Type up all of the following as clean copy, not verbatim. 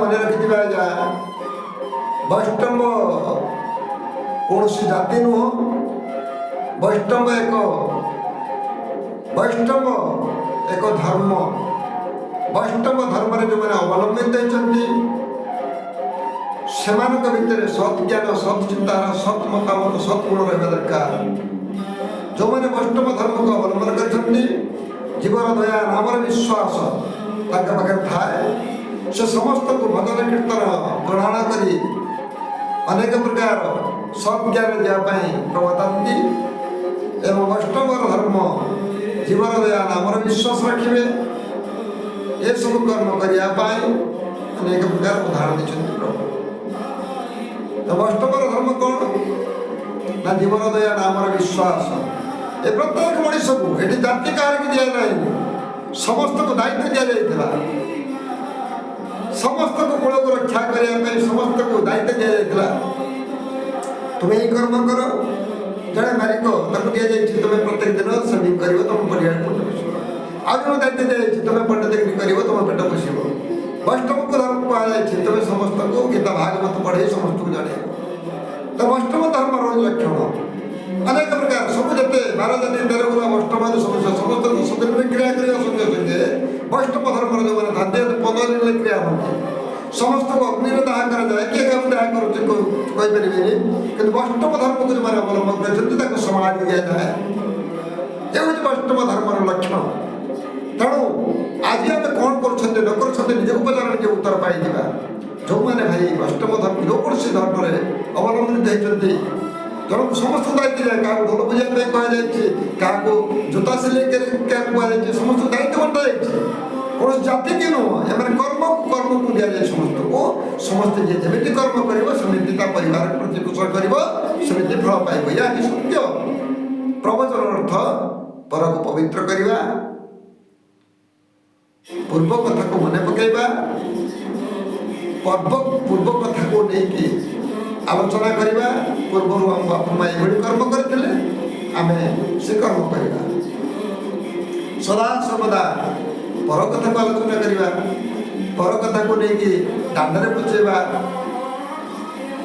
मन रखिथिबा जा वैष्णव कौन जाति नुह वैष्णव एक धर्म वैष्णव धर्म जो मैंने अवलंबित होती से भितर सत् ज्ञान सत् चिंताधारा सत् मतामत सत्गुण रहा दरकार जो मैंने वैष्णव धर्म को अवलंबन कर जीवन दया नाम विश्वास पाखे थाए से समस्त को भजन कीर्तन ग्रहण कर अनेक प्रकार सज्ञान देवाई प्रवर्ताती एवं वैष्णव धर्म जीवन दया नाम विश्वास रखिए ये सब कर्म करने अनेक प्रकार उदाहरण देते प्रभु। तो वैष्णव धर्म कौन ना जीवन दया नाम विश्वास ए प्रत्येक मनुष्य को ये जाति कहार दि जाए समस्त को दायित्व दि जाता समस्त को कूल को रक्षा करने समस्त को दायित्व दि जाता तुम्हें ही कर्म कर जड़े मालिक दि जाए तुम्हें प्रत्येक दिन सेविंग कर तुम परिवार पेट पोष आज दायित्व दि जाए तुम्हें पंडित कर तुम पेट पोष वैष्णव को धर्म कहुई तुम्हें समस्त को गीता भागवत पढ़े समस्त को जड़े तो वैष्णव धर्म रोज लक्षण अनेक प्रकार सब जिते 12 जाति 13 गुला वैष्णव समस्या समस्त 10 दिन में क्रिया करने संगे वैष्णव धर्म जो मैंने खाद्य 15 दिन में क्रिया होती समस्त को अग्नि दाह कराए किए दाह करें कि वैष्णव धर्म को जो मैंने अवलंबन कर समाज दि जाए ये हूँ वैष्णव धर्म लक्षण तेणु आज आम कौन कर निज उपचार निजे उत्तर पाई जो मैंने भाई वैष्णव धर्म जो कौन धर्म अवलंबित होती जन समस्त दायित्व जाए क्या ढोल बजाई कहुई क्या जोता सिलाई क्या कहुई समस्त दायित्व बंटा जाए कौन जाति की नुह एम कर्म को दि जाए समस्त को समस्त जी जमी कर्म कर परिवार प्रतिपोषण करमि फल पाइब या सत्य प्रवचन अर्थ पर को पवित्र करवा पूर्व कथा को मन पकड़ा पूर्व कथा को लेकिन आलोचना करवा पूर्व आम बापा माँ ये कर्म करते आम से कर्म करवा सदा सर्वदा पर कथा को आलोचना करवा पर कथा को लेकिन दांडे बुझेवा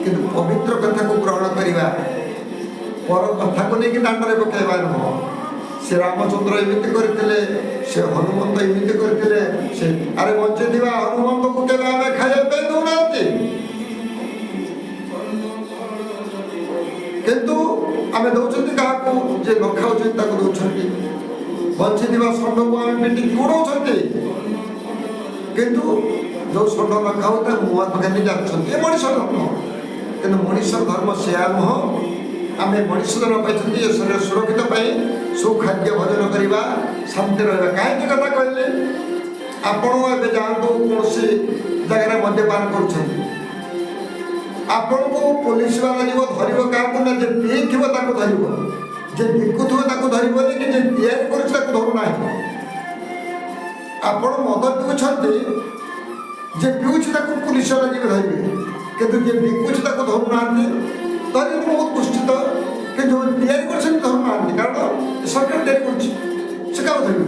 कि पवित्र कथा को ग्रहण करवा पर कथा को लेकिन दांडे पकड़ा नुह से रामचंद्र एमती करते से हनुमंत एमती करते से अरे बंचे हनुमंत को केवे आम खाइबा दौना किंतु आम दौरान क्या जे न खाऊ दौरान बंची षंड को आम पिटी गोड़े किंतु जो षंड न खाऊ मुआ पकड़ जाते मनीष धर्म कि मनीष धर्म से नुह आम मनीष जन पाई शरीर सुरक्षित सुखाद्य भोजन करवा शांति रहा कहीं कथा कहले आपण जातु कौन जगह मद्यपान कर आपण को पुलिस वाला जीव धर क्या ना जे पी थो धर जे बिकु थो धरबनी कि जे धरुना आपण मद पिउछंती जे पिउछ पुलिस वाला जीव धरवे किंतु जे बिकुछ धरुना धरी बहुत कुष्ठित कि जो धरुना कारण सरकार क्या धरवे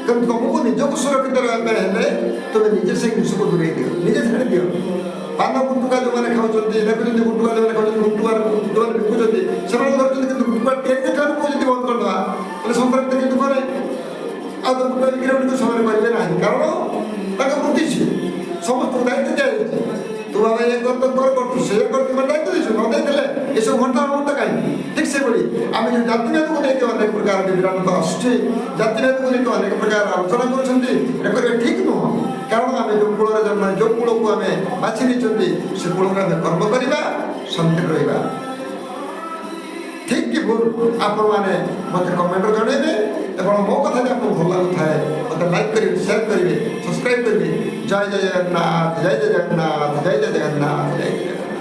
କିନ୍ତୁ ତୁମକୁ ନିଜକୁ ସୁରକ୍ଷିତ ରହିବା ହେଲେ ତୁମେ ନିଜେ ସେ ଜିନିଷକୁ ଦୂରେଇ ଦିଅ ନିଜେ ଛାଡ଼ି ଦିଅ ପାନ ଗୁଟୁକା ଯେଉଁମାନେ ଖାଉଛନ୍ତି ଦେଖୁଛନ୍ତି ଗୁଟୁକା ଯେଉଁମାନେ ଖାଉଛନ୍ତି ଗୁଟୁକା ଯେଉଁମାନେ ବିକୁଛନ୍ତି ସେମାନେ ଧରୁଛନ୍ତି କିନ୍ତୁ ଗୁଟୁକା ତିଆରି ଠାରୁ ଯଦି ବନ୍ଦ କରିଦେବା ତାହେଲେ ସଂକ୍ରାନ୍ତି କିଛି ଦୁଃଖ ନାହିଁ ଆଉ ତ ଗୁଟୁକା ବିକ୍ରି ଗୁଡ଼ିକ ସେମାନେ କରିବେ ନାହିଁ କାରଣ ତାଙ୍କ ବୃତ୍ତି ସିଏ ସମସ୍ତଙ୍କୁ ଦାୟିତ୍ୱ ଦିଆଯାଇଛି ତୁ ବାବା ଏ କରୁଛୁ ସେ କରୁଛୁ ଦାୟିତ୍ୱ ଦେଇଛୁ ନ ଦେଇଥିଲେ ଏସବୁ ଘଣ୍ଟା ଘଣ୍ଟା କାହିଁକି ଠିକ୍ ସେଭଳି ଆମେ ଯେଉଁ ଜାତିଭେଦକୁ ନେଇକି ଅନେକ ପ୍ରକାର ବିଭ୍ରାନ୍ତ ଆସୁଛି ଜାତିଭେଦକୁ ନେଇକି ଅନେକ ପ୍ରକାର ଆଲୋଚନା କରୁଛନ୍ତି এটা କରିବା ଠିକ୍ ନୁହଁ କାରଣ ଆମେ ଯେଉଁ କୂଳରେ ଜନ୍ମ ଯେଉଁ କୂଳକୁ ଆମେ ବାଛି ନେଇଛନ୍ତି ସେ କୂଳରେ ଆମେ କର୍ମ କରିବା ଶାନ୍ତିରେ ରହିବା ଠିକ୍ କି ଭୁଲ ଆପଣମାନେ ମୋତେ କମେଣ୍ଟରେ ଜଣାଇବେ ଏବଂ ମୋ କଥା ଯଦି ଆପଣଙ୍କୁ ଭଲ ଲାଗୁଥାଏ ମୋତେ ଲାଇକ୍ କରିବେ ସେୟାର କରିବେ ସବସ୍କ୍ରାଇବ୍ କରିବେ ଜୟ ଜୟ ଜଗନ୍ନାଥ ଜୟ ଜୟ ଜଗନ୍ନାଥ ଜୟ ଜୟ ଜଗନ୍ନାଥ ଜୟ ଜୟ ଜଗନ୍ନାଥ।